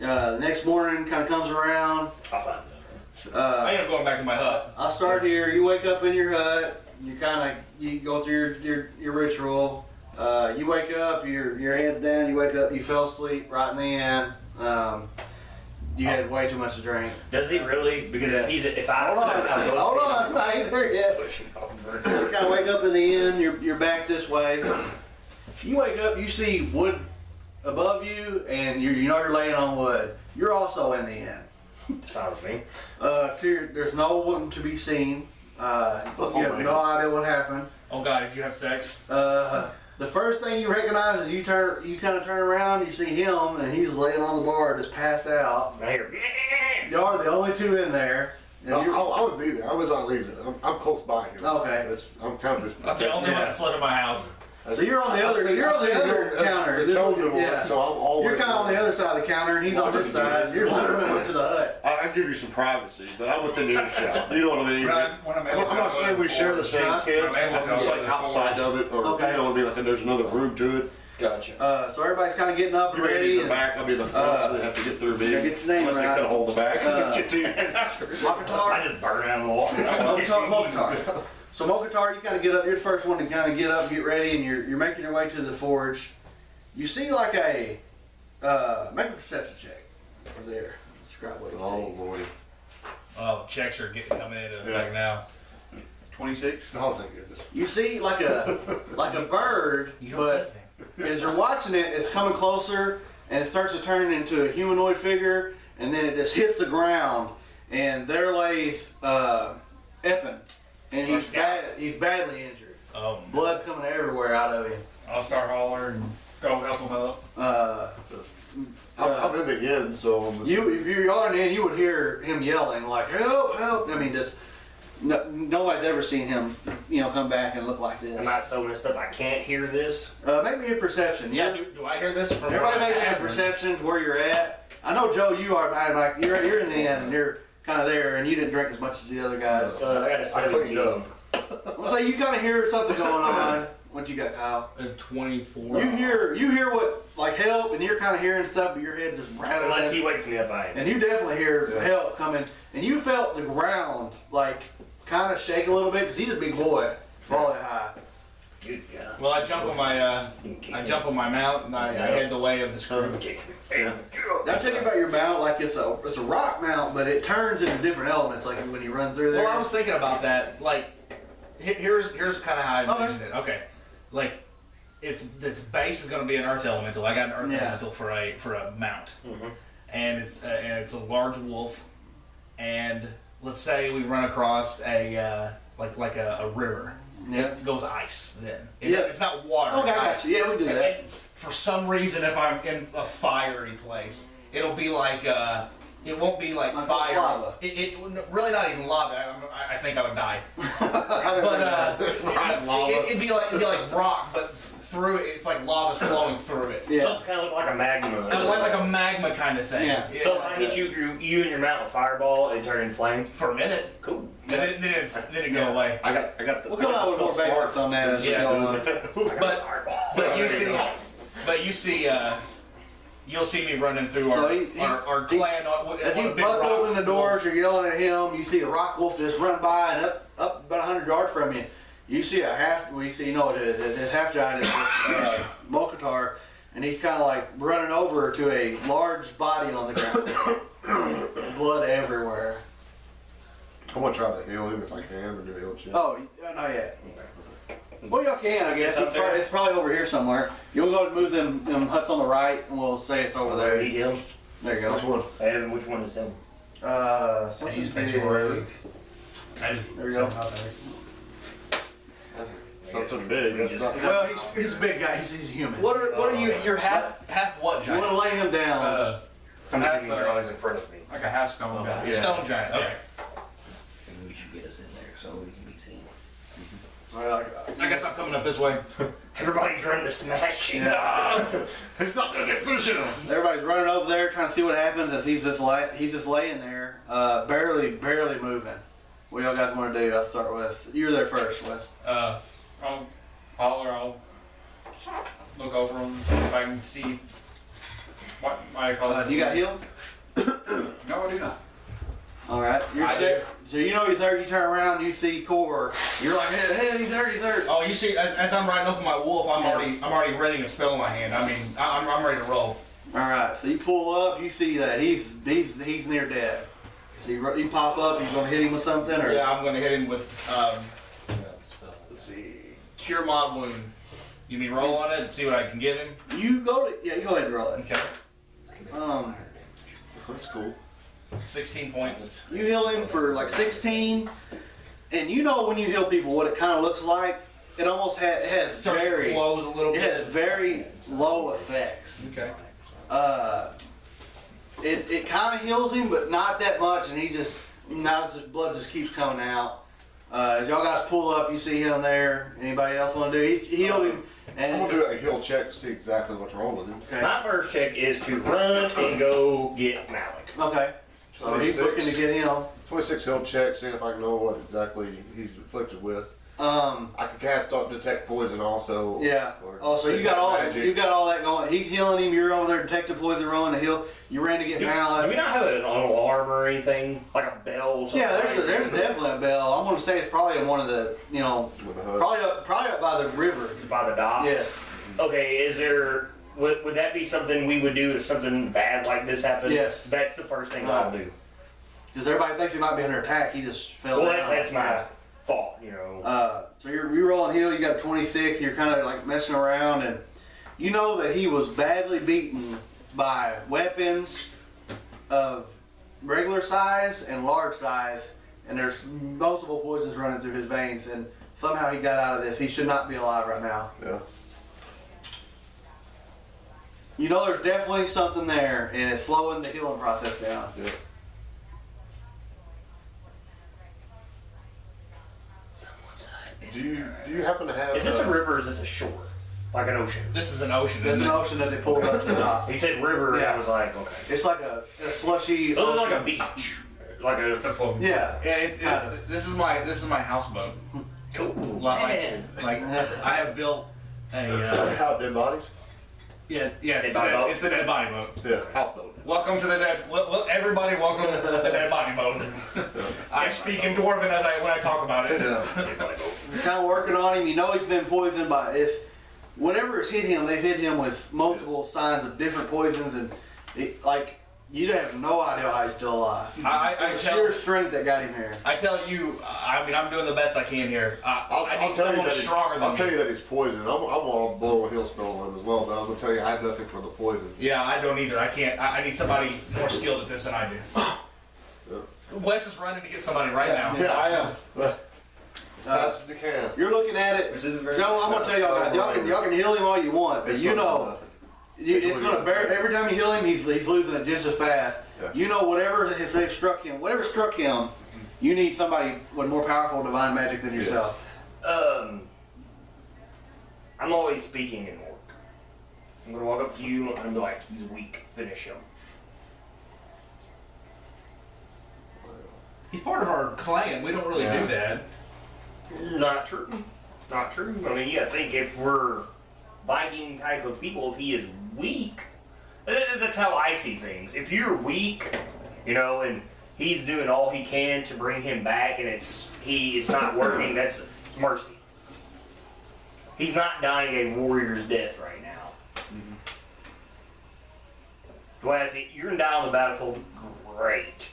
The next morning kind of comes around. I'll find it. I end up going back to my hut. I'll start here. You wake up in your hut. You you go through your ritual. You wake up. Your head's down. You wake up. You fell asleep right in the end. You had way too much to drink. Does he really? Because Yes. if I Hold on, I ain't there yet. You kind of wake up in the end. You're back this way. You wake up. You see wood above you, and you know you're laying on wood. You're also in the inn. It's fine with me. There's no one to be seen. You have no idea what happened. Oh God, did you have sex? The first thing you recognize is you kind of turn around, you see him, and he's laying on the bar just passed out. I hear. You are the only two in there. No, I would be there. I would not leave it. I'm close by here. Okay. I'm kind of just. I'm the only one that slept in my house. So you're on the other counter. The chosen one, so I'm always. You're kind of on the other side of the counter, and he's on this side. You're literally went to the hut. I give you some privacy, but I'm within earshot. You know what I mean? I'm not saying we share the same tent. I'm just like outside of it, or you know what I mean? Like there's another room to it. Gotcha. So everybody's kind of getting up and You're ready. in the back, I'll be in the front, so they have to get through me. Get your name Unless right. they cut a hole in the back. Get to you. I just burn out of the wall. Mokatar. So Mokatar, you kind of get up. You're the first one to kind of get up, get ready, and you're making your way to the forge. You see like a make a perception check over there. Describe what you see. Lordy. Oh, checks are coming into effect now. 26. Oh, thank goodness. You see like a bird, but as you're watching it, it's coming closer, and it starts to turn into a humanoid figure, and then it just hits the ground, and there lays Eppin, and he's badly injured. Oh, Blood's coming everywhere out of him. I'll start hollering and go help him up. I'm in the inn, so if you're yelling in, you would hear him yelling like help, help. I mean, just nobody's ever seen him, come back and look like this. Am I so messed up I can't hear this? Maybe a perception. Yeah, do I hear this from Everybody make a perception where you're at. I know Joe, you are. You're in the inn and you're kind of there, and you didn't drink as much as the other guys. I got a I cleaned 17. up. I'm gonna say you kind of hear something going on. What you got, Kyle? 24. You hear what like help, and you're kind of hearing stuff, but your head's just rattling. Unless he wakes me up, I am. And you definitely hear help coming, and you felt the ground like kind of shake a little bit because he's a big boy, fall that high. Good God. Well, I jump on my mount and I head the way of the screw. Now tell you about your mount, like it's a rock mount, but it turns into different elements, like when you run through there. Well, I was thinking about that. Like, here's kind of how I envisioned it. Okay, like its base is going to be an earth elemental. I got an earth elemental for a mount, and it's a large wolf. And let's say we run across a like a river. Yeah. It goes ice then. It's not water. Okay, it's I ice. got you. Yeah, we do that. And for some reason, if I'm in a fiery place, it'll be like it won't be like fire. Lava. It really not even lava. I think I would die. But it'd be like rock, but through it, it's like lava's flowing through it. So it kind of look like a magma. Like a magma kind of thing. Yeah. So if I hit you and your mount with fireball, it turn in flame? For a minute. Cool. Then it go away. I got the. We'll come out with more basics on that as we go on. But you see, you'll see me running through our clan. As you bust open the doors, you're yelling at him. You see a rock wolf just run by and up about 100 yards from you. You see a half. Well, you see, this half giant is Mokatar, and he's kind of like running over to a large body on the ground, blood everywhere. I'm gonna try to heal him if I can, or do heal him. Oh, not yet. Well, y'all can, I guess. It's probably over here somewhere. You'll go and move them huts on the right, and we'll say it's over there. Eat him. There you go. Which one? Evan, which one is him? Something's big. big. There you go. It's not so big. That's not. Well, he's a big guy. He's a human. What are you? You're half what You want giant? to lay him down. I'm Half, thinking you're always in front of me. Like a half stone giant. Yeah. Stone giant. Okay. Maybe we should get us in there so we can be seen. I guess I'm coming up this way. Everybody's running to smash you. He's not gonna get pushing him. Everybody's running over there trying to see what happens as he's just laying there, barely moving. What y'all guys want to do? I'll start with you're there first, Wes. I'll holler. I'll look over him if I can see What? I call You got healed? No, I do not. All right. You're I sick. So you know he's hurt. You turn around, you see Core. You're like, hey, he's hurt, he's hurt. Oh, you see, as I'm riding up on my wolf, I'm already ready to spell in my hand. I mean, I'm ready to roll. All right. So you pull up, you see that he's near dead. So you pop up. He's gonna hit him with something, or Yeah, I'm gonna hit him with let's see, cure mod wound. You mean roll on it and see what I can give him? you go ahead and roll it. Okay. That's cool. 16 points. You heal him for like 16, and you know when you heal people what it kind of looks like. It almost has Starts to very close a little it bit. has very low effects. Okay. It kind of heals him, but not that much, and his blood just keeps coming out. As y'all guys pull up, you see him there. Anybody else want to do? He healed him, and I'm gonna do a heal check to see exactly what's wrong with him. Okay. My first check is to run and go get Malik. Okay. So he's 26. looking to get him. 26 heal check, see if I can know what exactly he's afflicted with. I can cast up detect poison also. Yeah. or Oh, so you got all magic. that going. He's healing him. You're over there detecting poison, rolling the heal. You ran to get Do we Mallet. not have an alarm or anything? Like a bell or something? Yeah, there's definitely a bell. I'm gonna say it's probably in one of the With the hood. probably up by the river. By the docks? Yes. Okay, is there... Would that be something we would do if something bad like this happened? Yes. That's the first thing I'll do. Because everybody thinks he might be under attack. He just fell Well, down. that's my thought, So you're re-rolling heal. You got a 26. You're kind of like messing around, and you know that he was badly beaten by weapons of regular size and large size, and there's multiple poisons running through his veins, and somehow he got out of this. He should not be alive right now. Yeah. You know there's definitely something there, and it's slowing the healing process down. Yeah. Do you happen to have? Is this a river or is this a shore? Like an ocean? This is an ocean. There's Isn't an it? ocean that they pulled up to the top. He said river, and Yeah. I was like, okay. It's like a slushy. This is like ocean. a beach. Like a... It's a floating. Yeah. Yeah. This is my houseboat. Cool. Man. Like I have built a. How dead bodies? Yeah. It's the dead body boat. Yeah. Houseboat. Welcome to the dead. Well, everybody, welcome to the dead body boat. I speak in Dwarven when I talk about it. You're kind of working on him. You know he's been poisoned by whatever has hit him. They've hit him with multiple signs of different poisons, and you have no idea how he's still alive. It's sheer strength that got him here. I tell you, I mean, I'm doing the best I can here. I need someone stronger than I'll me. tell you that he's poisoned. I'm gonna blow a heal spell on him as well, but I'm gonna tell you I have nothing for the poison. Yeah, I don't either. I can't. I need somebody more skilled at this than I do. Yeah. Wes is running to get somebody right now. Yeah. I am. As fast as you can. You're looking at it. Which isn't very. Joe, I'm gonna tell y'all guys. Y'all can heal him all you want, but It's you not know nothing. it's gonna bear. Every time you heal him, he's losing it just as fast. Yeah. You know whatever struck him, you need somebody with more powerful divine magic than yourself. I'm always speaking in orc. I'm gonna walk up to you and I'm like, he's weak. Finish him. He's part of our clan. We don't really do that. Not true. Not true. I mean, yeah, think if we're Viking type of people, if he is weak, that's how I see things. If you're weak, and he's doing all he can to bring him back, and it's not working, it's mercy. He's not dying a warrior's death right now. The way I see it, you're gonna die on the battlefield, great.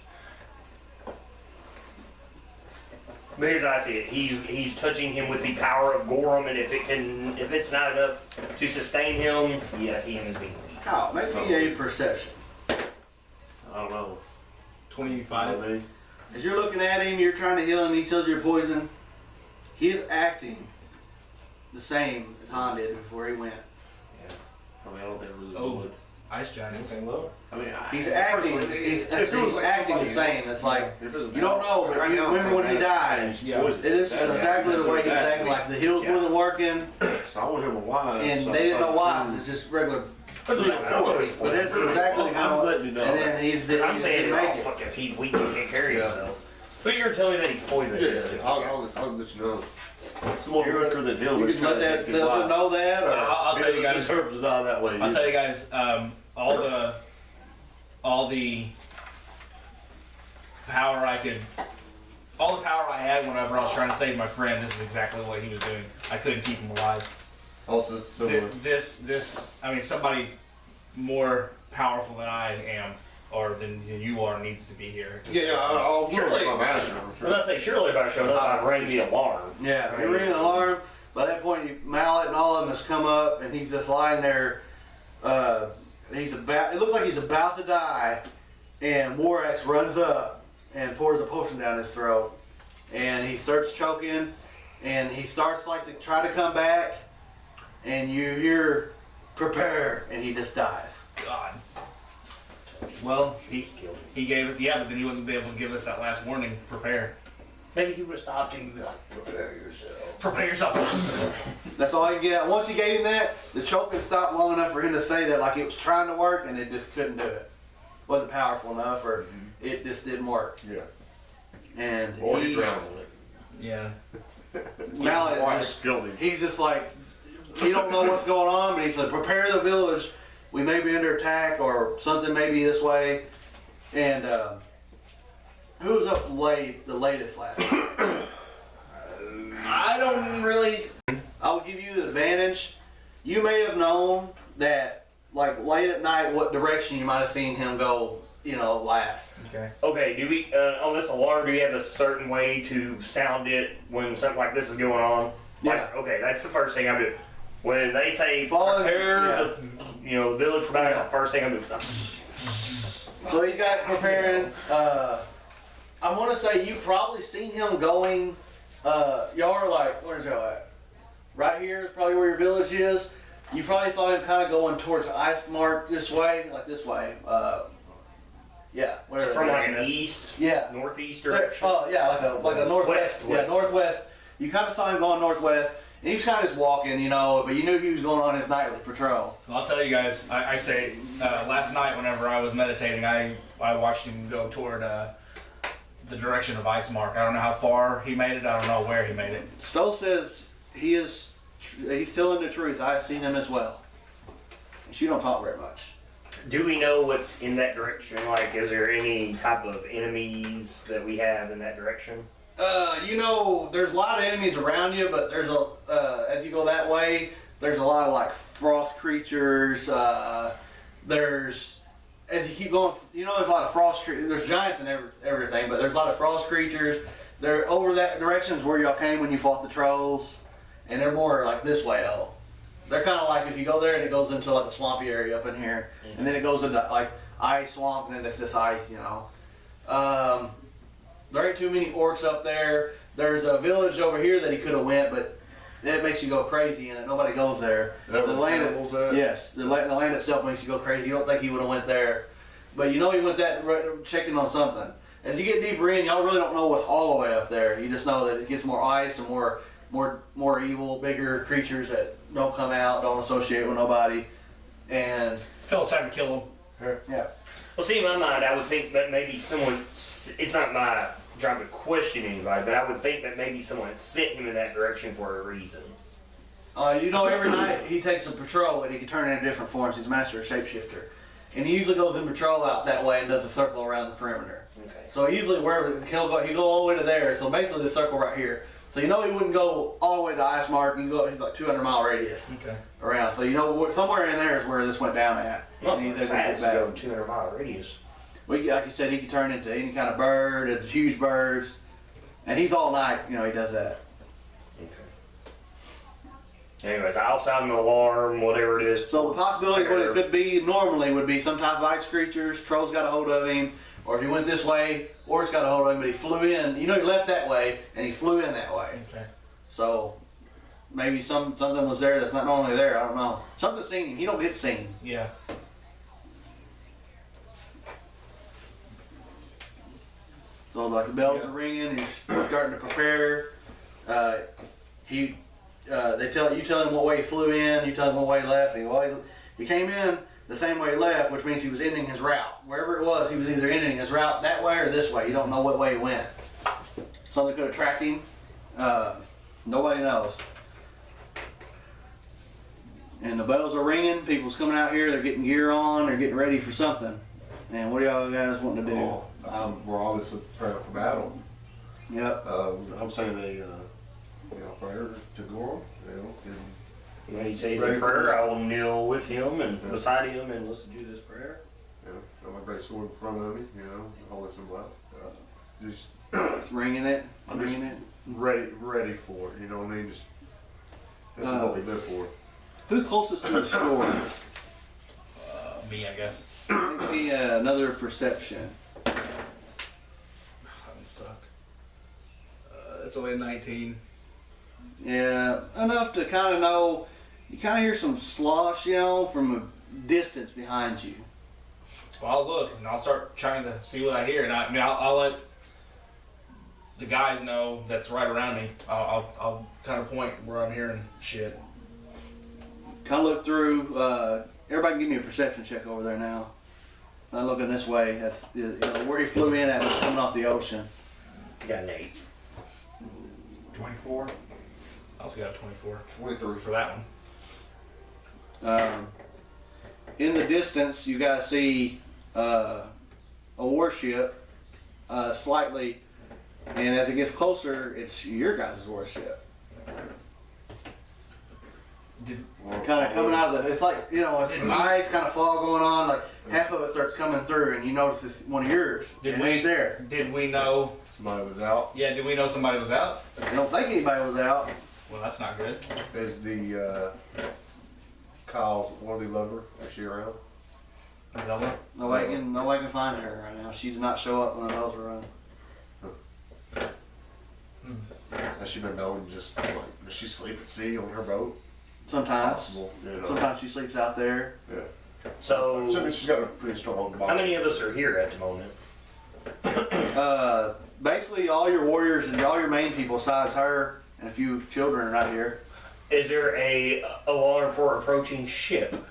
But here's how I see it. He's touching him with the power of Gorham, and if it's not enough to sustain him, yeah, I see him as being weak. Kyle, make me a perception. I don't know. 25. As you're looking at him, you're trying to heal him. He tells you you're poisoned. He is acting the same as Han did before he went. I mean, I don't think it really would. Ice giants. I mean, He's acting. He's acting the same. It's like you don't know, but you remember when he died. Yeah. This is exactly the way he was acting. Like the heals wasn't working, So I want him alive. and they didn't know why. It's just regular. But that's exactly how. I'm letting you know. And then he I'm didn't saying, make oh, it. fuck it, he's weak, he can't carry Yeah. himself. But you're telling me that he's poisoned. Yeah, I'll let you know. It's more weaker than him. You can let them know that, or I'll tell you guys. Deserves to die that way. I'll tell you guys. all the power I had whenever I was trying to save my friend. This is exactly what he was doing. I couldn't keep him alive. Also similar. I mean, somebody more powerful than I am, or than you are, needs to be here. Yeah, I'll Surely. my master. I'm I was sure. gonna say, surely if I showed up, I'd ring the alarm. Yeah, I you're mean, ringing the alarm. By that point, Mallet and all of them has come up, and he's just lying there. It looks like he's about to die, and Morax runs up and pours a potion down his throat, and he starts choking, and he starts like to try to come back, and you hear prepare, and he just dies. God. Well, he gave us, but then he wouldn't be able to give us that last warning. Prepare. Maybe he would have stopped and be like, prepare yourself. Prepare yourself. That's all I can get out. Once he gave him that, the choking stopped long enough for him to say that like it was trying to work, and it just couldn't do it. Wasn't powerful enough, or it just didn't work. Yeah. And Or he drowned on it. Yeah. Mallet is Why just, killed him? he's just like, he don't know what's going on, but he said, prepare the village. We may be under attack, or something may be this way. And who was up late, the latest last night? I don't really. I'll give you the advantage. You may have known that, like, late at night, what direction you might have seen him go, last. Okay. Okay, do we, on this alarm, do we have a certain way to sound it when something like this is going on? Like, Yeah. okay, that's the first thing I do. When they say Follow- prepare yeah. the village for battle, the first thing I do is something. So you got preparing. I want to say you probably seen him going. Y'all are like, where's y'all at? Right here is probably where your village is. You probably saw him kind of going towards the ice mark this way, like this way. Yeah, whatever. From like direction an is. east, Yeah. northeast direction. Oh yeah, like a northwest. West. Yeah, northwest. You kind of saw him going northwest, and he was kind of just walking, but you knew he was going on his nightly patrol. Well, I'll tell you guys. I say last night, whenever I was meditating, I watched him go toward the direction of Ice Mark. I don't know how far he made it. I don't know where he made it. Stowe says he's telling the truth. I've seen him as well. And she don't talk very much. Do we know what's in that direction? Like, is there any type of enemies that we have in that direction? There's a lot of enemies around you, but there's as you go that way, there's a lot of like frost creatures. As you keep going, there's a lot of frost creatures. There's giants and everything, but there's a lot of frost creatures. They're over that direction is where y'all came when you fought the trolls, and they're more like this way though. They're kind of like if you go there and it goes into like a swampy area up in here, and then it goes into like ice swamp, and then it's this ice, There ain't too many orcs up there. There's a village over here that he could have went, but then it makes you go crazy, and nobody goes there. That The where land, cannibals at? yes, the land itself makes you go crazy. You don't think he would have went there, but he went that checking on something. As you get deeper in, y'all really don't know what's all the way up there. You just know that it gets more ice and more evil, bigger creatures that don't come out, don't associate with nobody, and Till it's time to kill him. yeah. Well, see, in my mind, I would think that maybe someone, it's not my job to question anybody, but I would think that maybe someone sent him in that direction for a reason. Every night he takes a patrol and he can turn into different forms. He's a master shapeshifter. And he usually goes in patrol out that way and does a circle around the perimeter. Okay. So usually wherever he'll go all the way to there. So basically the circle right here. So he wouldn't go all the way to Ice Mark. He's like 200-mile radius Okay. around. So somewhere in there is where this went down at. Not And he's much able to fast get to go back. 200-mile radius. Like you said, he can turn into any kind of bird, it's huge birds. And he's all night, he does that. Okay. Anyways, I'll sound the alarm, whatever it is. So the possibility of what it could be normally would be some type of ice creatures, trolls got a hold of him, or if he went this way, orcs got a hold of him, but he flew in. He left that way, and he flew in that way. Okay. So maybe something was there that's not normally there, I don't know. Something seen him, he don't get seen. Yeah. So like the bells are ringing, he's starting to prepare. They tell him what way he flew in, you tell him what way he left. He came in the same way he left, which means he was ending his route. Wherever it was, he was either ending his route that way or this way. You don't know what way he went. Something could attract him. Nobody knows. and the bells are ringing. People's coming out here. They're getting gear on. They're getting ready for something. And what do y'all guys want to do? We're obviously preparing for battle. Yep. I'm saying a prayer to Goro. When he says Ready a for prayer, this? I will kneel with him and beside him and listen to this prayer. Got my great sword in front of me. Hold it some out. Just It's ringing it. I'm Ringing it. ready for it. You know what I mean? Just this is what we live for. Who's closest to the store? Me, I guess. Give me another perception. That sucked. It's only a 19. Yeah, enough to kind of know. You kind of hear some slosh, from a distance behind you. Well, I'll look and I'll start trying to see what I hear, and I'll let the guys know that's right around me. I'll kind of point where I'm hearing shit. Kind of look through. Everybody, give me a perception check over there now. I'm looking this way. Where he flew in at was coming off the ocean. You got an 8. 24. I also got a 24. 23 for that one. In the distance, you guys see a warship, slightly, and as it gets closer, it's your guys' warship. Kind of coming out of the, it's like, it's ice, kind of fog going on, like half of it starts coming through, and you notice it's one of yours. It ain't there. Did we know somebody was out. Yeah, did we know somebody was out? I don't think anybody was out. Well, that's not good. Is the Kyle's wannabe lover? Is she around? Zelda? Nobody can find her right now. She did not show up when the bells were rung. Has she been known just like, does she sleep at sea on her boat? Sometimes. Possible, Sometimes she sleeps out there. Yeah. So, Assuming she's got a pretty strong body. how many of us are here at the moment? Basically, all your warriors and all your main people, besides her and a few children, are not here. Is there a alarm for approaching ship?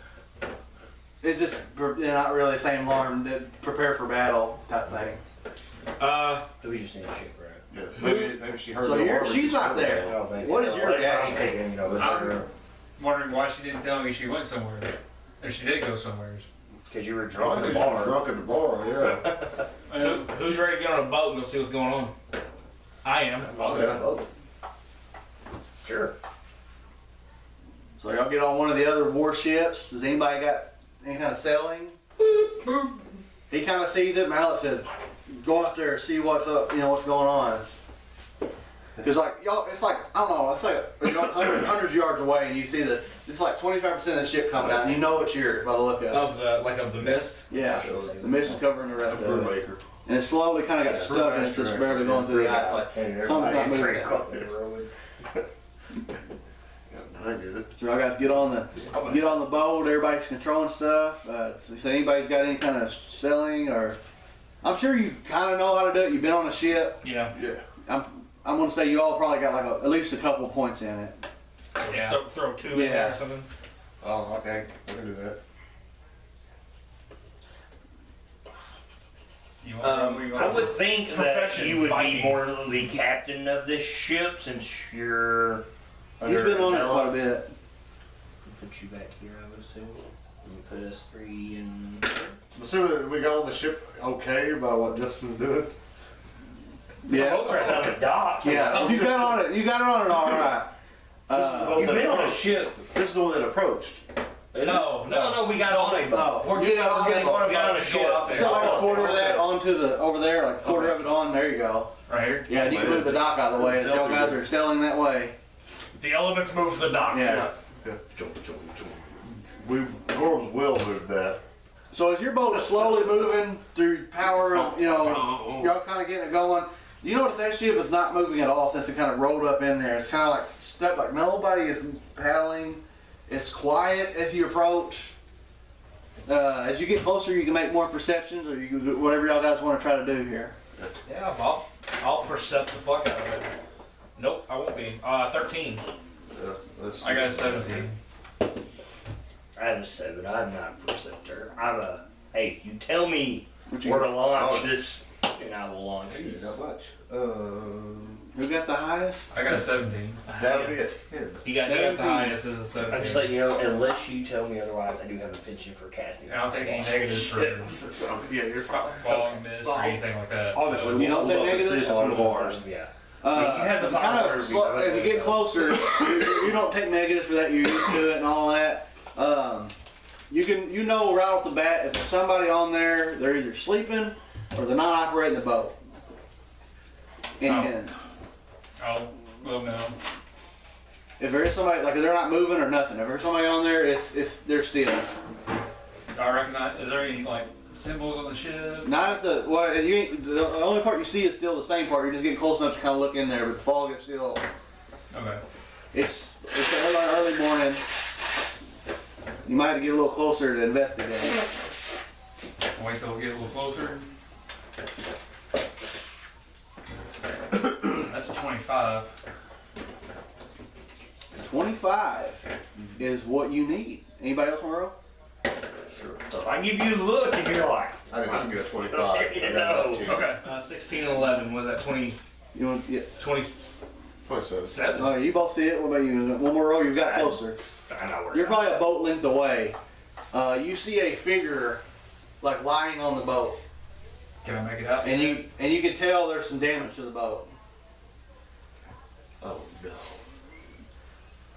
It's just not really the same alarm. Prepare for battle type thing. We just need a ship, right? Yeah. Maybe she heard. So the alarm. she's not there. What is your reaction? I'm wondering why she didn't tell me she went somewhere. If she did go somewhere. Because you were drunk at the She was bar. drunk at the bar. Yeah. Who's ready to get on a boat and go see what's going on? I am. Yeah. Sure. So y'all get on one of the other warships. Does anybody got any kind of sailing? He kind of sees it. Mallet says, "Go out there and see what's up. What's going on." Because y'all, it's like I don't know. It's like hundreds of yards away, and you see it's like 25% of the ship coming out, and you know it's yours by the look of it. Of the mist. Yeah, the mist is covering the rest of it, and it slowly kind of got stuck, and it's just barely going through the ice. Like something's not moving. I get it. So I got to get on the boat. Everybody's controlling stuff. If anybody's got any kind of selling, or I'm sure you kind of know how to do it. You've been on a ship. Yeah. Yeah. I'm gonna say you all probably got like at least a couple of points in it. Yeah. Throw 2 in there or something. Oh, okay. I can do that. I would think that Profession you would Viking. be more the captain of this ship since you're. He's been on it quite a bit. Put you back here, I would assume. And put us 3 in. Assuming we got on the ship okay by what Justin's doing. Yeah. Boat's right down the dock. Yeah. You got on it. You got it on it all right. You've been on a ship. This is the one that approached. No, we got on a boat. We're getting on a ship. So like a quarter of that onto over there, like a quarter of it on. There you go. Right here. Yeah, and you can move the dock out of the way. As y'all guys are sailing that way. The elements move the dock. Yeah. Gorb's will moved that. So as your boat is slowly moving through power, y'all kind of getting it going. You notice that ship is not moving at all since it kind of rolled up in there. It's kind of like stuck, like nobody is paddling. It's quiet as you approach. As you get closer, you can make more perceptions, or you can do whatever y'all guys want to try to do here. Yeah, I'll percept the fuck out of it. Nope, I won't be. 13. I got a 17. I have a 7. I'm not a perceptor. I'm a. Hey, you tell me What you where to got? launch this, and I will launch Hey, this. not much. Who got the highest? I got a 17. That'll be it. He got 17. the highest as a I'm 17. just letting you know, unless you tell me otherwise, I do have a penchant for casting. I don't take any negatives for Yeah, you're fine. fog, mist, or anything like that. Obviously, You we don't don't love take to see negatives? it's one of ours. Yeah. You have the It's kind fire. of as you get closer, you don't take negatives for that. You're used to it and all that. You know right off the bat if there's somebody on there, they're either sleeping or they're not operating the boat. And Oh, well, no. if there is somebody, like if they're not moving or nothing, if there's somebody on there, if they're still. I recognize. Is there any like symbols on the ship? Not at the well, the only part you see is still the same part. You're just getting close enough to kind of look in there, but the fog is still. Okay. It's early morning. You might have to get a little closer to investigate. Wait till we get a little closer. That's a 25. 25 is what you need. Anybody else want to roll? So if I give you a look and you're like, I think I can get a 25. Okay, I got about two. Okay. 16 and 11 was that 20, You want? Yeah. 27. 27? Oh, you both see it. What about you? One more roll. You've got closer. I'm not worried. You're probably a boat length away. You see a figure like lying on the boat, Can I make it out? and you can tell there's some damage to the boat. Oh, no.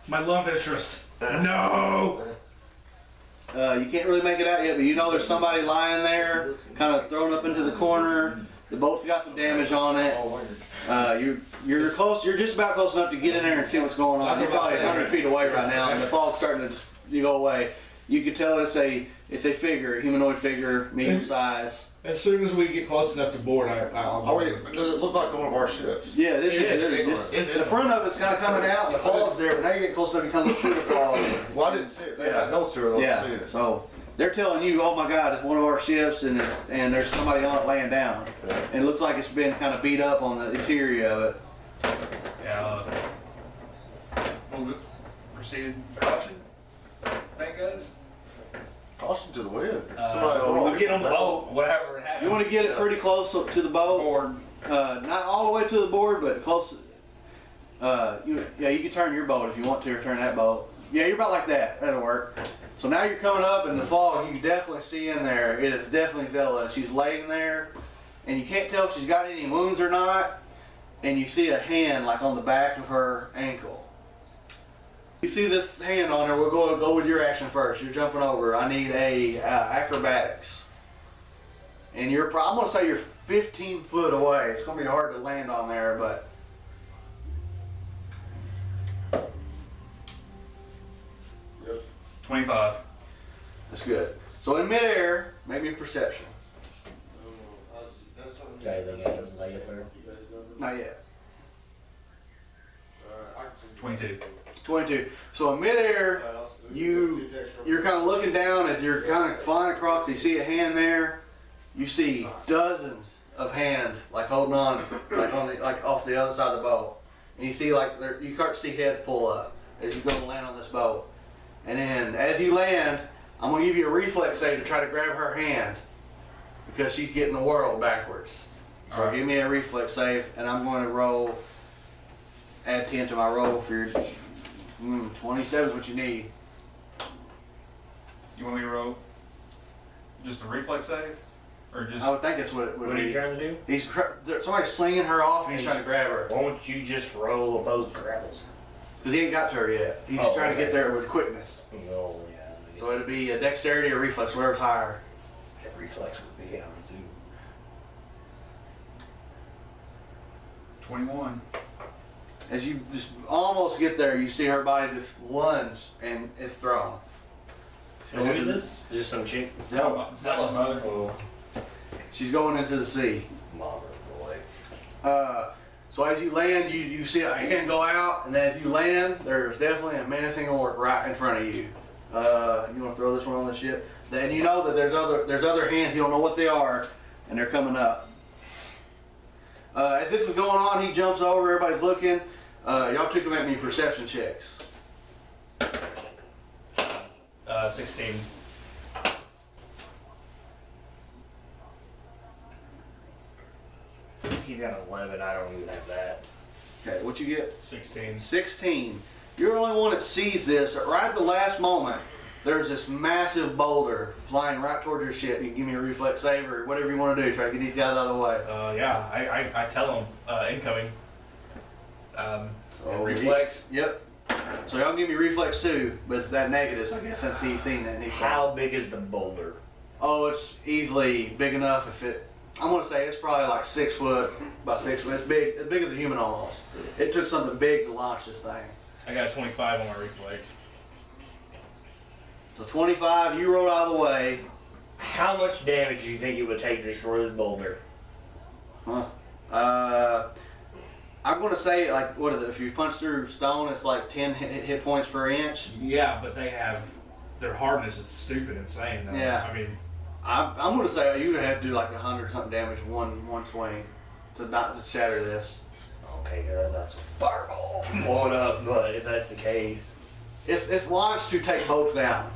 My love interest. No! You can't really make it out yet, but you know there's somebody lying there, kind of thrown up into the corner. The boat's got some damage on it. You're close. You're just about close enough to get in there and see what's going on. That's You're what I probably said. 100 feet away right now, and the fog's starting to go away. You can tell it's a figure, a humanoid figure, medium size. As soon as we get close enough to board, I'll. Oh, wait, does it look like one of our ships? Yeah, this It is. is. this- It is. the front of it's kind of coming out, and the fog's there, but now you're getting close enough to come look through the fog. Well, I didn't see it. They had those two. I didn't see Yeah. it. So they're telling you, oh my God, it's one of our ships, and there's somebody on it laying down, and it looks like it's been kind of beat up on the interior of it. Yeah. We'll proceed with caution. Thank guys. Caution to the wind. So we'll get on the boat, whatever it happens. You want to get it pretty close up to the boat. Board. Not all the way to the board, but close. You can turn your boat if you want to, or turn that boat. Yeah, you're about like that. That'll work. So now you're coming up in the fog. You can definitely see in there. It is definitely Villa. She's laying there, and you can't tell if she's got any wounds or not. And you see a hand like on the back of her ankle. You see this hand on her. We'll go with your action first. You're jumping over. I need a acrobatics. And I'm gonna say you're 15 foot away. It's gonna be hard to land on there, but 25. that's good. So in midair, maybe a perception. Got anything out of lay up there? Not yet. 22. 22. So in midair, you're kind of looking down as you're kind of flying across. You see a hand there. You see dozens of hands like holding on, like off the other side of the boat. And you see you start to see heads pull up as you go to land on this boat. And then as you land, I'm gonna give you a reflex save to try to grab her hand because she's getting the whirl backwards. So All right. give me a reflex save, and I'm going to roll. Add 10 to my roll for your 27 is what you need. You want me to roll just a reflex save? Or just. I would think that's what it would What are you be. trying to do? Somebody's slinging her off and he's trying to grab her. Why don't you just roll a boat grapples? Because he ain't got to her yet. He's Oh, trying to get okay. there with quickness. No, yeah. So it'd be a dexterity or reflex, whatever's higher. That reflex would be, I would assume. 21. As you just almost get there, you see her body just lunge and it's thrown. So who is this? Is this some chick? Zella. Zella. Mother. Oh, She's going into the sea. mama, boy. So as you land, you see a hand go out, and then as you land, there's definitely a menacing orc right in front of you. You want to throw this one on the ship? Then you know that there's other hands. You don't know what they are, and they're coming up. As this is going on, he jumps over. Everybody's looking. Y'all two can make me perception checks. 16. He's got 11. I don't even have that. Okay, what you get? 16. 16. You're the only one that sees this. Right at the last moment, there's this massive boulder flying right towards your ship. You can give me a reflex save or whatever you want to do. Try to get these guys out of the way. Yeah, I tell them incoming. Oh, reflex. Yep. So y'all give me reflex too, but it's that negative, so I guess that's he's seen that. And he's How big is the boulder? Oh, it's easily big enough if it, I'm gonna say it's probably like 6 foot by 6 foot. It's big, as big as a human almost. It took something big to launch this thing. I got a 25 on my reflex. So 25, you roll out of the way. How much damage do you think it would take to destroy this boulder? Huh. I'm gonna say like, what is it? If you punch through stone, it's like 10 hit points per inch. Yeah, but they have, their hardness is stupid insane though. Yeah. I mean, I'm gonna say you have to do like 100 something damage one swing to not to shatter this. Okay, that's a fireball blowing up, but if that's the case. It's launched to take boats down.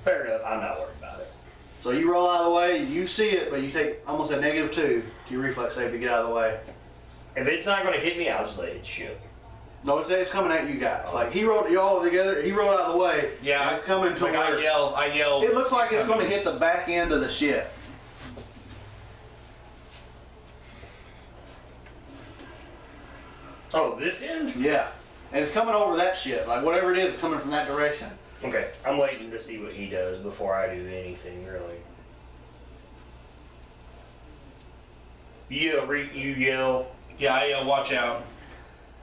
Fair enough, I'm not worried about it. So you roll out of the way, you see it, but you take almost a -2 to your reflex save to get out of the way. If it's not going to hit me, I'll just let it shoot. No, it's coming at you guys. Like he rolled y'all together, he rolled out of the way. yeah, and it's coming to like where I yell. it looks like it's going to hit the back end of the ship. Oh, this end? Yeah, and it's coming over that ship. Like whatever it is coming from that direction. Okay, I'm waiting to see what he does before I do anything, really. You yell. Yeah, I yell, watch out.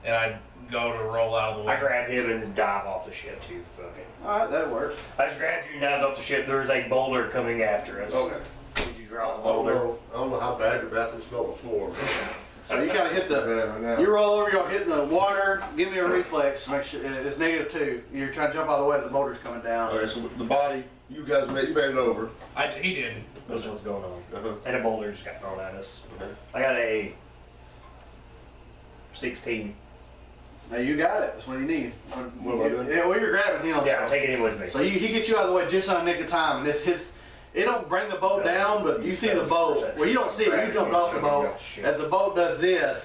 And I go to roll out of the way. I grab him and dive off the ship too. Fuck it. All right, that'll work. I just grabbed you and dived off the ship. There is a boulder coming after us. Okay. Did you drop the I boulder? don't know how bad your bathroom smelled before. So you gotta hit the. Bad right now. You roll over, y'all hit the water. Give me a reflex. Make sure it's -2. You're trying to jump out of the way. The boulder's coming down. Okay, so the body, you guys made it over. He didn't. That's what's going on. Uh-huh. And a boulder just got thrown at us. Okay. I got a 16. Now you got it. That's what you need. What am I doing? Yeah, well, you're grabbing him. Yeah, I'm taking him with me. So he gets you out of the way just on the nick of time, and it don't bring the boat down, but you see the boat. Well, you don't see it. You jumped off the boat. As the boat does this,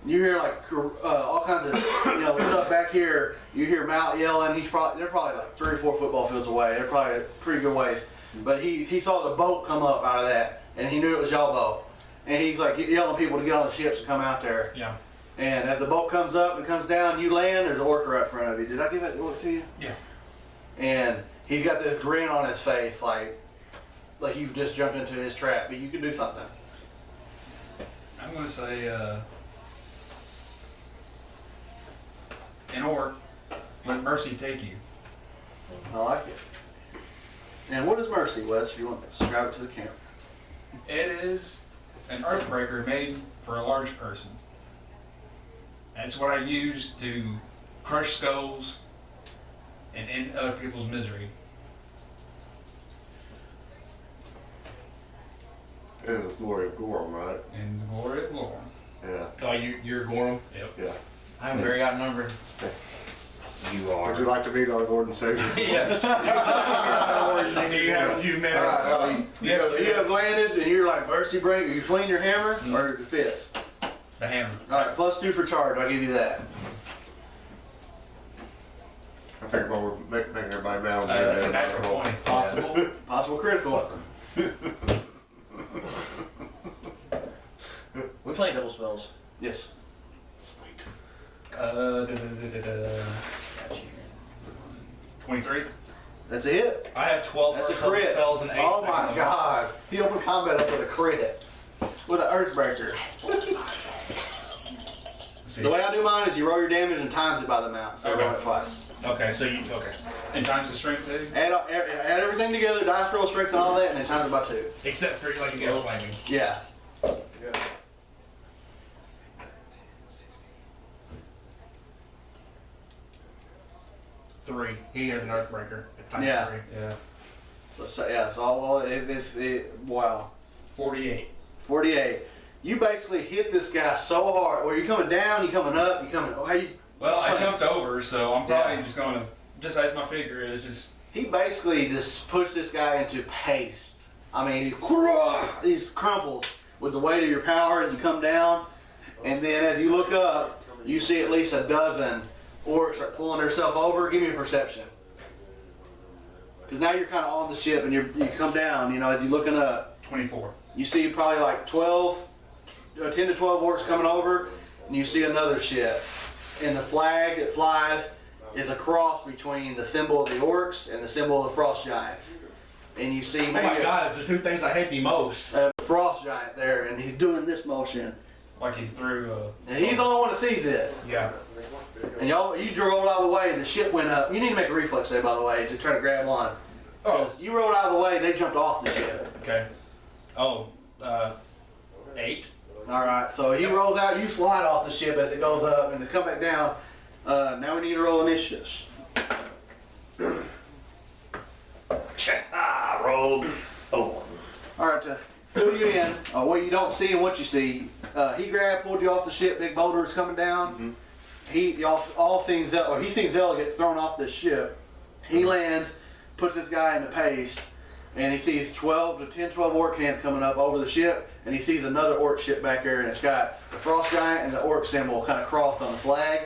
you hear like all kinds of stuff back here. You hear Mount yelling. They're probably like 3 or 4 football fields away. They're probably a pretty good ways. But he saw the boat come up out of that, and he knew it was y'all boat. And he's like yelling people to get on the ships and come out there. Yeah. And as the boat comes up and comes down, you land, there's an orc right in front of you. Did I give that orc to you? Yeah. And he's got this grin on his face, like you've just jumped into his trap, but you can do something. I'm gonna say, an orc, let mercy take you. I like it. And what is mercy, Wes, if you want to describe it to the camera? It is an earthbreaker made for a large person. That's what I use to crush skulls and end other people's misery. And the glory of Gorham, right? In the glory of Lord. Yeah. Oh, you're Gorham? Yep. Yeah. I'm very outnumbered. You Would are. you like to meet our Lord and Savior? Yeah. Do you have a few minutes? All right, so you have landed, and you're like, mercy break. You swing your hammer or your fist? The hammer. All right, +2 for charge. I'll give you that. I think while we're making everybody mad on the That's a natural 20. Possible. Possible critical. We play double spells. Yes. Got you. 23. That's a hit. I have 12 That's a first level crit. spells and 8 Oh second my level. God! He opened combat up with a crit, with an earthbreaker. See. The way I do mine is you roll your damage and times it by the amount. So I roll it Okay. twice. Okay, so you okay. And times the strength too? Add everything together, dice roll, strength, and all that, and then times it by 2. Except for like you go flaming. Yeah. Yeah. Three. He has an earthbreaker. It's times Yeah. 3. Yeah. Wow. 48. 48. You basically hit this guy so hard. Well, you're coming down, you're coming up, you're coming. How you? Well, I That's funny. jumped over, so I'm probably Yeah. just gonna, just as my figure is, just He basically just pushed this guy into paste. I mean, he's crumples with the weight of your power as you come down, and then as you look up, you see at least a dozen orcs are pulling themselves over. Give me a perception. Because now you're kind of on the ship and you come down, you know, as you're looking up. 24. You see probably like 10 to 12 orcs coming over, and you see another ship. And the flag that flies is a cross between the symbol of the orcs and the symbol of the frost giants. And you see maybe Oh my God, it's the two things I hate the most. a frost giant there, and he's doing this motion. Like he's through. And he's the only one that sees this. Yeah. And you rolled out of the way, and the ship went up. You need to make a reflex save, by the way, to try to grab on. Oh, You rolled out of the way, they jumped off the ship. okay. Oh, 8. All right, so he rolls out, you slide off the ship as it goes up, and it's come back down. Now we need to roll initiatives. Ah, rolled a 1. All right, to fill you in, what you don't see and what you see, he pulled you off the ship, big boulder is coming down. He sees Zella get thrown off the ship. He lands, puts this guy in the paste, and he sees 10, 12 orc hands coming up over the ship, and he sees another orc ship back there, and it's got the frost giant and the orc symbol kind of crossed on the flag.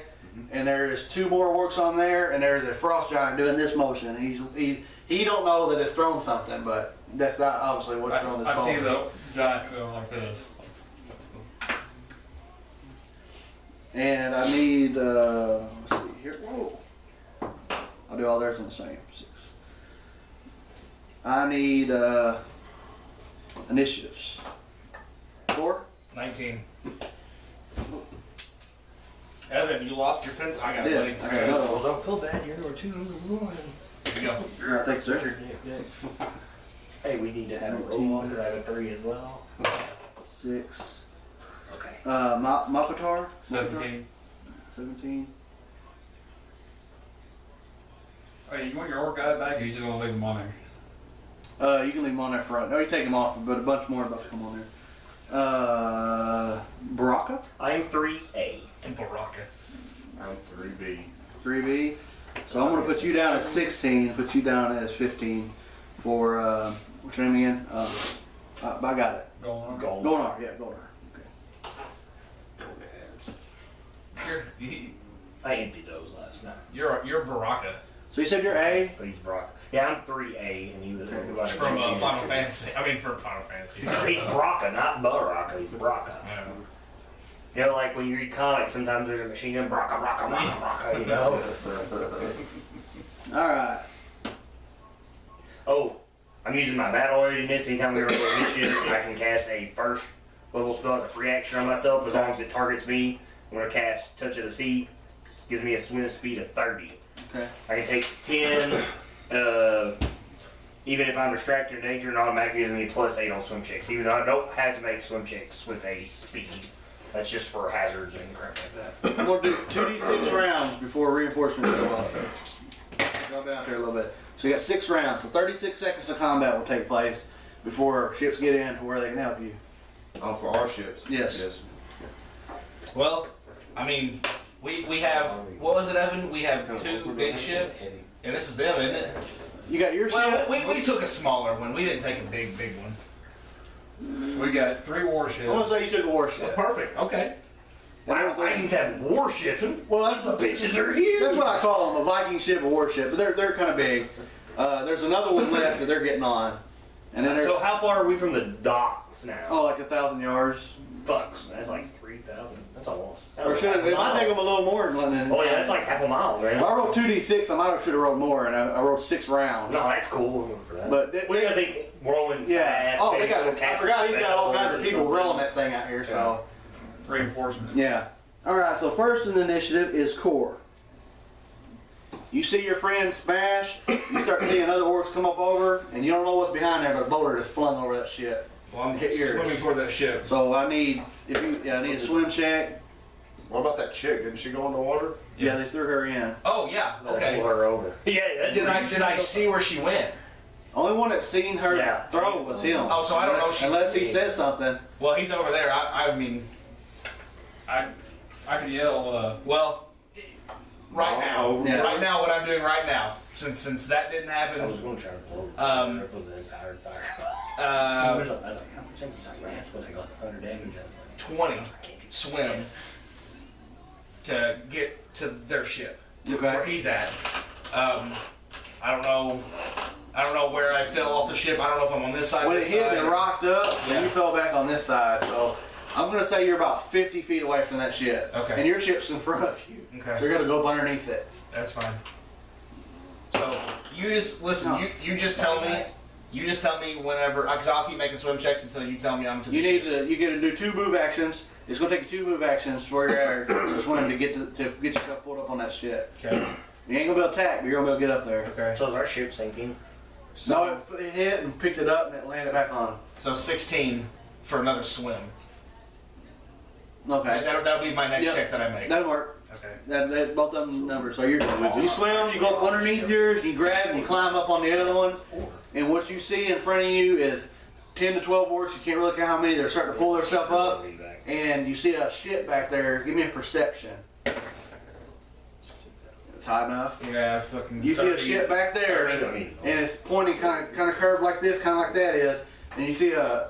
And there's 2 more orcs on there, and there's a frost giant doing this motion. He don't know that it's thrown something, but that's not obviously what's thrown this I see motion. the giant go like this. And I need, let's see here, whoa. I'll do all theirs on the same, 6. I need initiatives. 4? 19. Evan, you lost your pencil. I got it, Yeah, buddy. I got another Well, one. don't feel bad. You're number 2, number 1. Here you go. All right, thanks, sir. Hey, we need to have a roll on because I have a 3 as well. 6. Okay. Makotar? 17. 17. Hey, you want your orc guy back, or you just gonna leave him on there? You can leave them on there front. No, you take them off, but a bunch more are about to come on there. Baraka? I'm 3A. And Baraka. I'm 3B. 3B. So I'm going to put you down as 16, put you down as 15 for, what's your name again? I got it. Go on. Golnar, yeah, Golnar. I emptied those last night. You're Baraka So you said you're A? But he's Brock. Yeah, I'm 3A, and he was like from Final Fantasy. I mean, from Final Fantasy. He's Brocka, not Baraka. He's Brocka. Yeah. You know, like when you read comics, sometimes there's a machine gun, Brocka, Brocka, Brocka, Brocka, you know? Alright. Oh, I'm using my battle readiness. Anytime we roll a mission, I can cast a first level spell as a free action on myself as long as it targets me. I'm going to cast Touch of the Sea. Gives me a swim speed of 30. Okay. I can take 10, even if I'm distracted or danger, and automatically gives me +8 on swim checks, even though I don't have to make swim checks with a speed. That's just for hazards and crap like that. I'm going to do 2d6 rounds before reinforcements go up. Go down there a little bit. So you got 6 rounds, so 36 seconds of combat will take place before ships get in to where they can help you. Oh, for our ships? Yes. Well, I mean, we have, what was it, Evan? We have 2 big ships, and this is them, isn't it? You got your Well, ship? we took a smaller one. We didn't take a big one. We got 3 I want warships. to say you took a warship. Perfect. Okay. Vikings have warships, and Well, that's the bitches are here. That's what I call them, a Viking ship, a warship. But they're kind of big. There's another one left that they're getting on. And then there's, So how far are we from the docks now? oh, like 1,000 yards. Fucks, that's like 3,000. That's almost. Or should it might take them a little more than London. Oh yeah, that's like half a mile, man. If I rolled 2d6, I might have should have rolled more, and I rolled 6 rounds. No, that's cool. We're going for that. But What do you think? Rolling yeah. fast. Oh, they got. pencil, I forgot he's got all cast kinds of people spell, rolling that thing out here. So Reinforcements. yeah. All right. So first in the initiative is core. You see your friend smash. You start seeing other orcs come up over, and you don't know what's behind there, but a boulder just flung over that shit. Well, I'm Hit yours. swimming toward that ship. So I need I need a swim check. What about that chick? Didn't she go in the water? Yeah, they threw her in. Oh yeah. Okay. Okay. Pull her over. Yeah, that's Did where I you did should I go. see where she went? Only one that's seen her Yeah. throw was him. Oh, so I don't know if she's- unless he says something. Well, he's over there. I mean, I could yell. well, right now. over Yeah. Right now, what I'm doing right now, since that didn't I happen, was going to try to blow. Um, There was an empowered fire. uh, That's like how much is that? That's what I got 100 damage. 20 swim. to get to their ship, to Okay. where he's at. I don't know. I don't know where I fell off the ship. I don't know if I'm on this side. When it this hit, side. it rocked up, so Yeah. you fell back on this side. So I'm gonna say you're about 50 feet away from that ship. Okay. And your ship's in front of you. Okay. So you're gonna go up underneath it. That's fine. So you just listen. No. You just tell me. You just tell me whenever, because I'll keep making swim checks until you tell me I'm to the You need ship. to. You get to do 2 move actions. It's gonna take you 2 move actions where you're to swim to get yourself pulled up on that ship. Okay. You ain't gonna be able to attack, but you're gonna be able to get up there. Okay. So is our ship sinking? So it hit and picked it up and it landed back on. So 16 for another swim. Okay. That'll be my next Yep. check that I make. That'll work. Okay. That both of them numbers. So you swim, you go up underneath yours, you grab, and you climb up on the other one. And what you see in front of you is 10 to 12 orcs. You can't really count how many. They're starting to pull their stuff up. And you see a ship back there. Give me a perception. It's high enough. Yeah, fucking. You see a 30. ship back there, and it's pointing kind of curved like this, kind of like that is. And you see a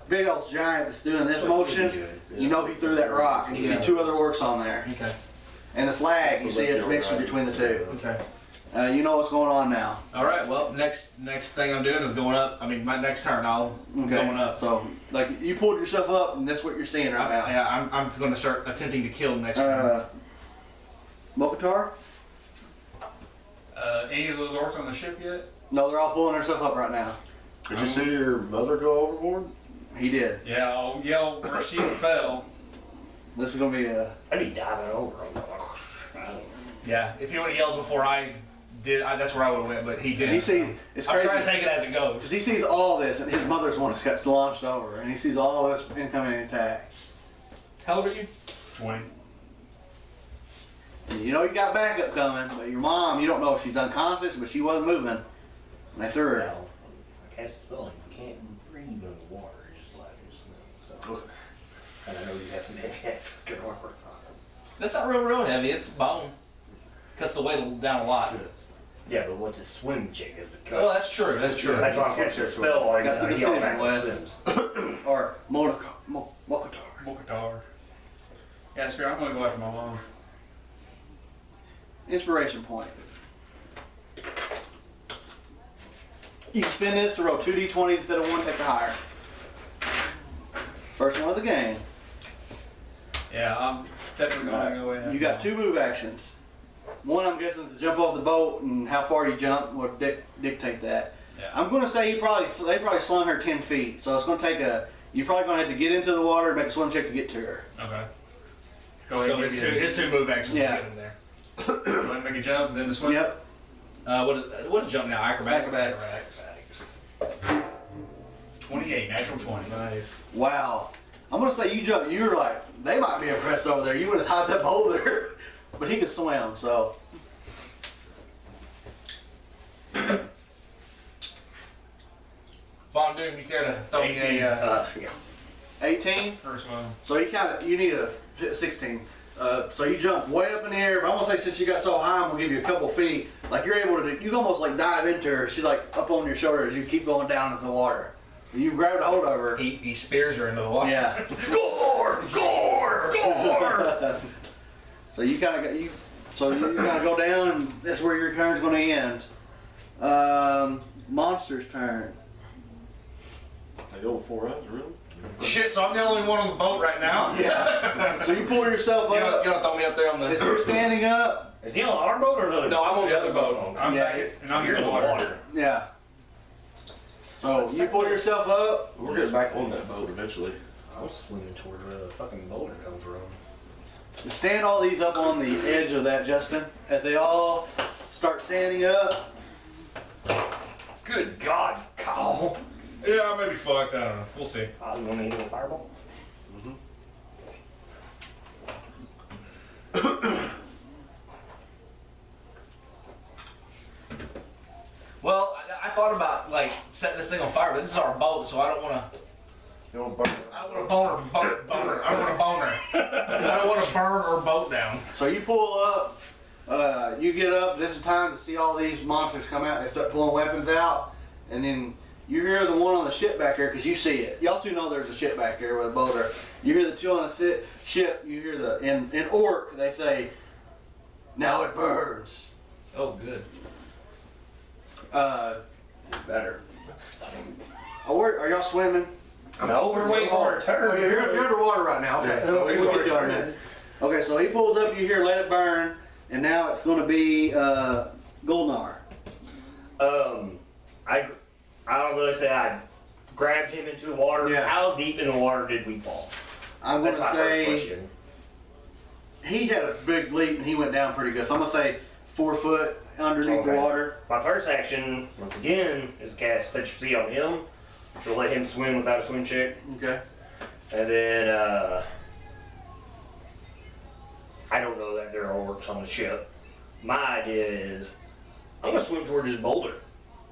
big old giant that's doing this motion. You know he threw that rock, and you see 2 other orcs on there. Okay. And the flag, you see it's mixing between the 2. Okay. You know what's going on now. All right. Well, next thing I'm doing is going up. I mean, my next turn, going up. So, like, you pulled yourself up, and that's what you're seeing right now. Yeah, I'm going to start attempting to kill next turn. Mokatar? Any of those orcs on the ship yet? No, they're all pulling their stuff up right now. Did you see your mother go overboard? He did. Yeah, I'll yell where she fell. This is gonna be a. I'd be diving over. Yeah. If you would have yelled before I did, that's where I would have went. But he didn't. He sees. It's I'm crazy. trying to take it as it goes. Because he sees all this, and his mother's one has got launched over, and he sees all this incoming attack. How old are you? 20. And you know you got backup coming, but your mom, you don't know if she's unconscious, but she wasn't moving. And they threw her. Now, I cast a spell and you can't breathe in the water. You just let it swim. So, and I know you have some heavy ass fucking armor on. That's not real heavy. It's bone. Cuts the weight down a lot. Yeah, but what's a swim check is the cut. Oh, that's true. That's true. That's why I'm casting a spell. I Got the he decision, automatically Wes. swims. Or Mokatar. Mokatar. Yeah, Spirit, I'm going to go after my mom. Inspiration point. You can spin this to roll 2d20 instead of 1, take the higher. First one of the game. Yeah, I'm definitely going to go in. You got 2 move actions. One, I'm guessing, is to jump off the boat, and how far you jump would dictate that. Yeah. I'm going to say they probably slung her 10 feet, so it's going to take you're probably going to have to get into the water and make a swim check to get to her. Okay. Go ahead So and his two move actions Yeah. will get him there. go ahead and make a jump and then the swim. Yep. What is jump now? Acrobatics. Acrobatics. 28, natural 20. Nice. Wow. I'm going to say you were like, they might be impressed over there. You went as high as that boulder. But he could swim, so. Von Doom, you care to throw me a? Yeah. 18? First one. So you need a 16. So you jump way up in the air, but I'm gonna say since you got so high, I'm gonna give you a couple feet. Like you're able to, you can almost like dive into her. She's like up on your shoulders. You keep going down into the water. You grabbed a hold of her. He spears her into the water. Yeah. Gore! Gore! Gore! So you kind of go down, and that's where your turn's gonna end. Monster's turn. They go 4 rounds, really? Shit, so I'm the only one on the boat right now? Yeah. So you pull yourself You up. don't throw me up there on As the... you're standing up. Is he on our boat or the other? No, I'm on the other boat. I'm Yeah, back and I'm You're in the water. Yeah. So you pull yourself up. We're getting back on that boat eventually. I was swimming towards where the fucking boulder comes from. Stand all these up on the edge of that, Justin. As they all start standing up. Good God, Kyle. Yeah, I may be fucked. I don't know. We'll see. You want me to hit a fireball? Well, I thought about, like, setting this thing on fire, but this is our boat, so I don't want to... You don't burn it. I don't want to boner. I don't want to boner. I don't want to burn our boat down. So you pull up. You get up. This is time to see all these monsters come out. They start pulling weapons out. And then You hear the one on the ship back there because you see it. Y'all two know there's a ship back there with a boulder. You hear the two on the ship. You hear the in Orc they say, "Now it burns." Oh, good. Better. Oh, are y'all swimming? No, we're waiting for our turn. Oh, yeah, you're underwater right now. Okay, Yeah. we'll get you on that. Okay, so he pulls up. You hear "Let it burn," and now it's going to be Golnar. I don't really say I grabbed him into the water. Yeah. How deep in the water did we fall? I'm going That's to my first say question. he had a big leap and he went down pretty good. So I'm going to say 4 foot underneath the Okay. water. My first action, once again, is cast Touch of Sea on him, which will let him swim without a swim check. Okay. And then, I don't know that there are orcs on the ship. My idea is, I'm gonna swim towards this boulder,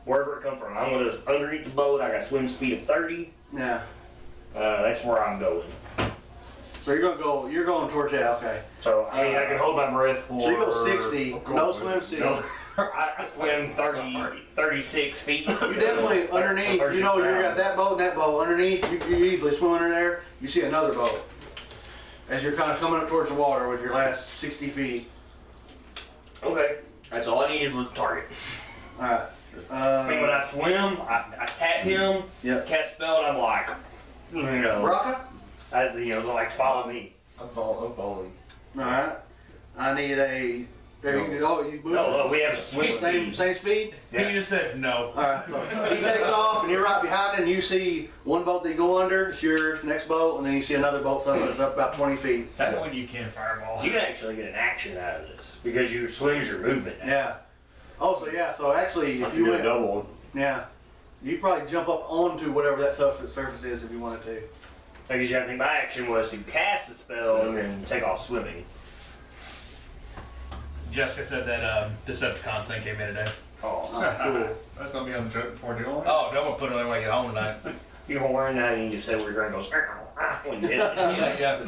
wherever it comes from. I'm gonna, underneath the boat, I got swim speed of 30. Yeah. That's where I'm going. So you're going towards that, okay. So, I mean, I can hold my breath for... So you go 60, no swim speed. No. I swim 36 feet. You definitely underneath, you know, you got that boat and that boat. Underneath, you easily swim under there. You see another boat. As you're kind of coming up towards the water with your last 60 feet. Okay. That's all I needed was a target. Alright. I mean, when I swim, I tap him, Yep. cast spell, and I'm like, you know, Rocka? they like follow me. I'm following. Alright. I need a. There you go. You move. No, we have swim Same speed? Yeah. You just said no. Alright. So he takes off and you're right behind him. You see one boat that you go under, it's yours, next boat, and then you see another boat that's up about 20 feet. That one you can fireball. You can actually get an action out of this because you swing's your movement. Now. Yeah. Oh, so yeah, so actually, I if can you get a went, double one. yeah, you probably jump up onto whatever that surface is if you wanted to. Because I think my action was to cast a spell and then take off swimming. Jessica said that Decepticons thing came in today. Oh, Cool. That's gonna be on the trip before dealing. Oh, no one put it on when I get home tonight. you're wearing that and you just say where your brain goes when you hit it. yeah.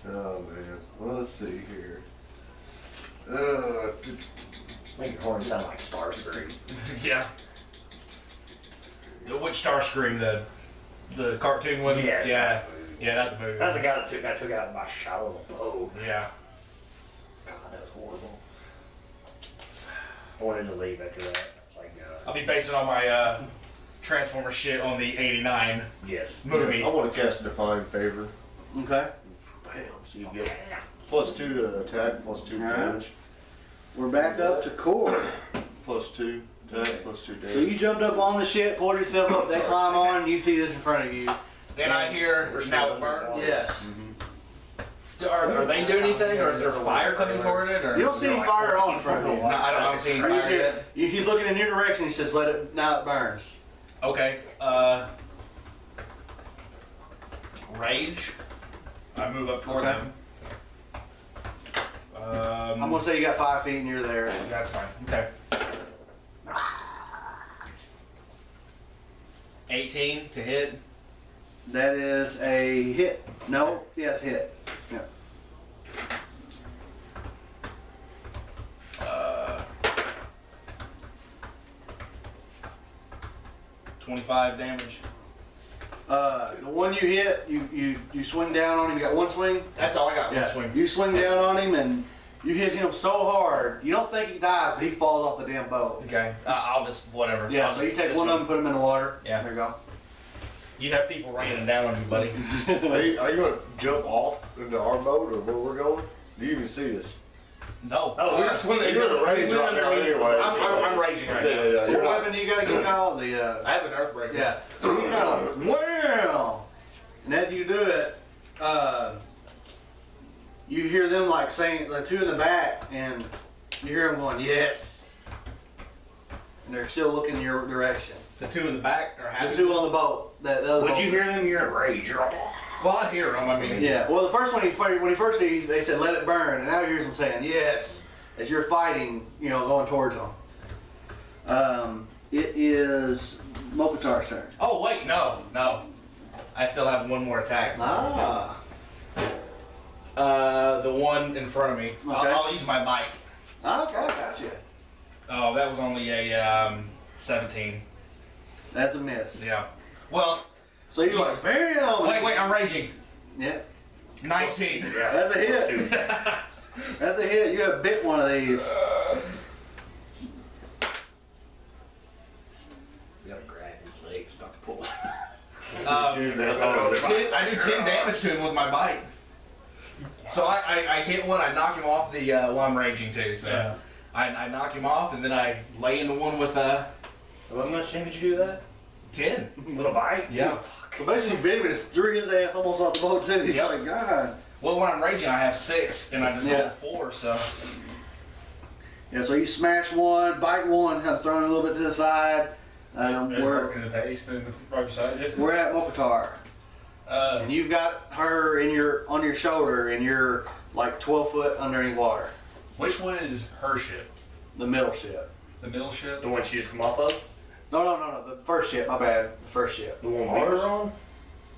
Oh man. Well, let's see here. Make your horn sound like Starscream. Yeah. Which Starscream, the cartoon one? Yes. Yeah. Yeah, not the movie. Not the guy that got took out by shot with a bow. Yeah. God, that was horrible. I wanted to leave after that. It's like, I'll be basing all my Transformer shit on the '89 yes. movie. I want to cast Divine Favor. Okay. Bam. So you get +2 to attack, +2 damage, We're back up to core. +2 attack, +2 So damage. you jumped up on the ship, pulled yourself up, they climb on, and you see this in front of you. Then I hear now it burns. Yes. Are they doing anything, or is there fire coming toward it? Or You don't see any fire on in front of you. No, I don't see any You fire hear- yet. He's looking in your direction. He says, "Let it now. It burns." Okay. Rage. I move up toward Okay. them. I'm gonna say you got 5 feet and you're there. That's fine. Okay. 18 to hit. That is a hit. No, yes, hit. Yeah. 25 damage. The one you hit, you swing down on him. You got one swing. That's all I got. Yeah. One swing. You swing down on him and you hit him so hard. You don't think he dies, but he falls off the damn boat. Okay. I'll just whatever. Yeah. I'll So you just- take this one of them, put him in the water. Yeah. There you go. You have people raining down on you, buddy. Are you gonna jump off into our boat or where we're going? Do you even see this? No. Oh, we're swimming. You're in the range right now anyway. I'm raging right now. Yeah. So You're what not, weapon do you gotta get out? The I have an earthbreaker. yeah. So you kind of wow. And as you do it, you hear them like saying the two in the back, and you hear them going yes, and they're still looking your direction. The two in the back are The happy. two on the boat. The other Would boat. you hear them? You're enraged. You're like, Well, I hear them. I mean, Yeah. Well, the first one, when he first did, they said let it burn, and now he hears them saying yes as you're fighting, going towards them. It is Mokatar's turn. Oh wait, no. I still have one more attack. Ah. The one in front of me. Okay. I'll use my bite. Okay, gotcha. Oh, that was only a 17. That's a miss. Yeah. Well, So you're like, bam! wait, I'm raging. Yeah. 19. Yeah. That's a hit. That's a hit. You have bit one of these. You gotta grab his leg, start pulling. I do 10 damage to him with my bite. So I hit one, I knock him off the, well, I'm raging too, so Yeah. I knock him off, and then I lay into one with How much damage you do that? 10. With a bite? Yeah. So basically, Benjamin just threw his ass almost off the boat too. He's Yep. like, God. Well, when I'm raging, I have 6, and I just Yeah. rolled 4, so. Yeah, so you smash one, bite one, kind of throwing it a little bit to the side. There's We're, broken in the paste and right beside it. we're at Mokatar. Uh, And you've got her on your shoulder, and you're like 12 foot underneath water. which one is her ship? The middle ship. The middle ship? The one she just come off of? No, the first ship, my bad. The first ship. The one we were on?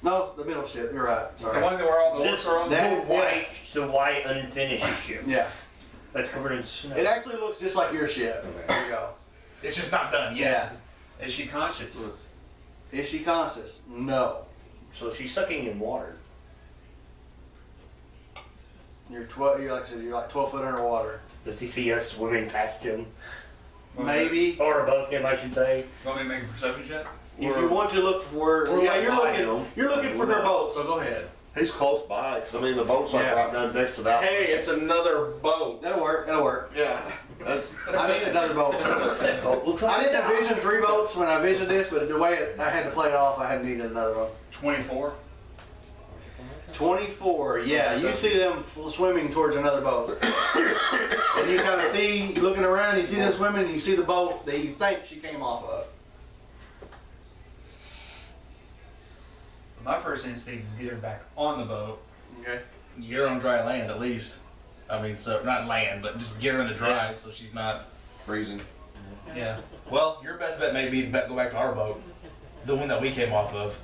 No, the middle ship, you're right. The Sorry. one that where all the This orcs are on? that- the white unfinished ship. Yeah. That's covered in snow. It actually looks just like your ship. There you go. It's just not done yet. Is she conscious? Yeah. Is she conscious? No. So she's sucking in water. You're 12, you're like 12 foot underwater. Does he see us swimming past him? Maybe. Or above him, I should say. Want me to make a perception check? If you want to look for, we're yeah, right you're by looking, him. you're looking for her boat, so go ahead. He's close by, because I mean, the boat's like Yeah. right down next to that. Hey, it's another boat. That'll work, that'll work. Yeah. That's, I need another boat. That boat looks I like didn't envision 3 boats when I envisioned this, but the way I had to play it off, I had needed another one. 24. 24, yeah, you see them swimming towards another boat. And you kind of see, you're looking around, you see them swimming, and you see the boat that you think she came off of. My first instinct is get her back on the boat. Okay. Get her on dry land at least. I mean, so not land, but just get her in the dry so she's not. freezing. Yeah. Well, your best bet may be to go back to our boat, the one that we came off of.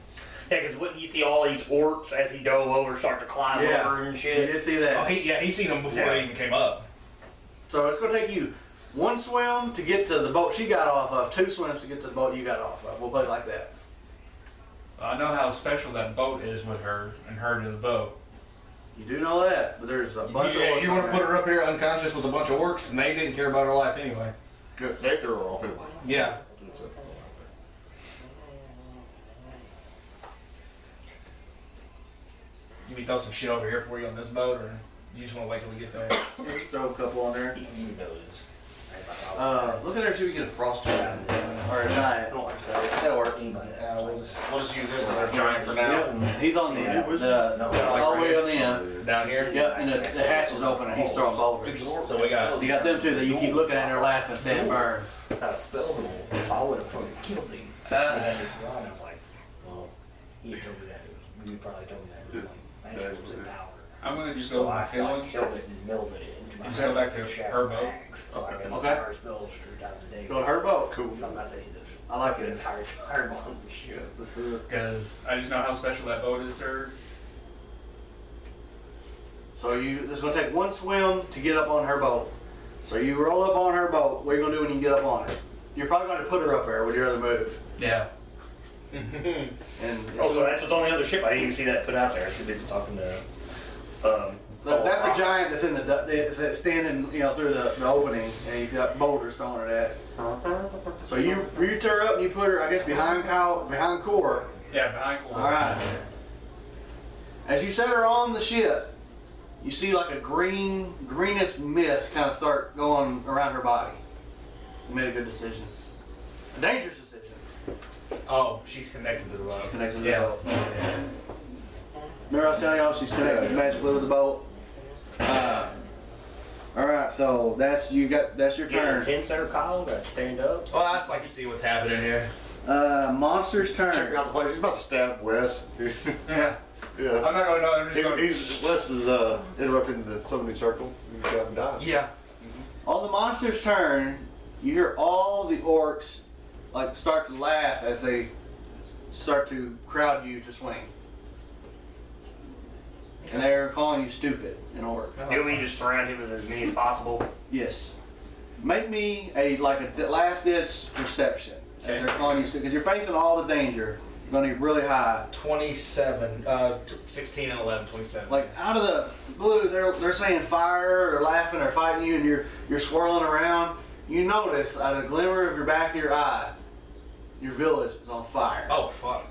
Yeah, because wouldn't you see all these orcs as he dove over start to climb Yeah. over and You shit? did see Oh, that. he's seen them before Yeah. they even came up. So it's gonna take you 1 swim to get to the boat she got off of, 2 swims to get to the boat you got off of. We'll play it like that. I know how special that boat is with her and her to the boat. You do know that, but there's a bunch of orcs You on want to there. put her up here unconscious with a bunch of orcs, and they didn't care about her life anyway. Good. They threw her off anyway. Yeah. You me throw some shit over here for you on this boat, or you just want to wait till we get there? You can throw a couple on there. He knows. Look at there, see if we can get a frost giant or a giant. I don't like that. That'll work. We'll just use this as our giant for now. Yep, he's on the all the way on the end. Down here. Yep, and the hatch is open and he's throwing boulders. So we got. You got them two that you keep looking at and they're laughing, stand burn. Not a spell roll. If I would have fucking killed him. I just run. I was like, well, he had told me that. You probably told me that. Like, magic was in power. I'm gonna just go So with my I feeling. killed it and melded it into my Just go back to shattered her boat. bags. So I can Okay. fire spells throughout the day. Go to her boat. Cool. So I'm about to hit this. I like The this. entire fireball on the ship. Because I just know how special that boat is to her. So it's gonna take 1 swim to get up on her boat. So you roll up on her boat. What are you gonna do when you get up on it? You're probably gonna put her up there with your other move. Yeah. And Oh, so that's what's on the other ship. I didn't even see that put out there. I was too busy talking to. that's the giant that's in that's standing, through the opening, and he's got boulders throwing it at. So you reach her up and you put her, I guess, behind Core. Yeah, behind Cole. All right. As you set her on the ship, you see like a greenish mist kind of start going around her body. You made a good decision. A dangerous decision. Oh, she's connected to the boat. Connected to the Yeah. boat. Remember I was telling y'all she's connected magically with the boat? All right, so that's your Get turn. intense there, Kyle. Gotta stand up. Well, I'd just like to see what's happening here. Monster's Checking turn. out the place. He's about to stab Wes. Yeah. Yeah. I'm not gonna know. I'm just gonna. Wes is interrupting the summoning circle. You haven't died. Yeah. On the monster's turn, you hear all the orcs like start to laugh as they start to crowd you to swing. And they're calling you stupid in orc. You want me to just surround him with as many as possible? Yes. Make me a last ditch perception. Okay. As they're calling you, because you're facing all the danger. You're going to be really high. 27, 16 and 11, 27. Like out of the blue, they're saying fire or laughing or fighting you, and you're swirling around. You notice out of the glimmer of your back of your eye, your village is on fire. Oh fuck.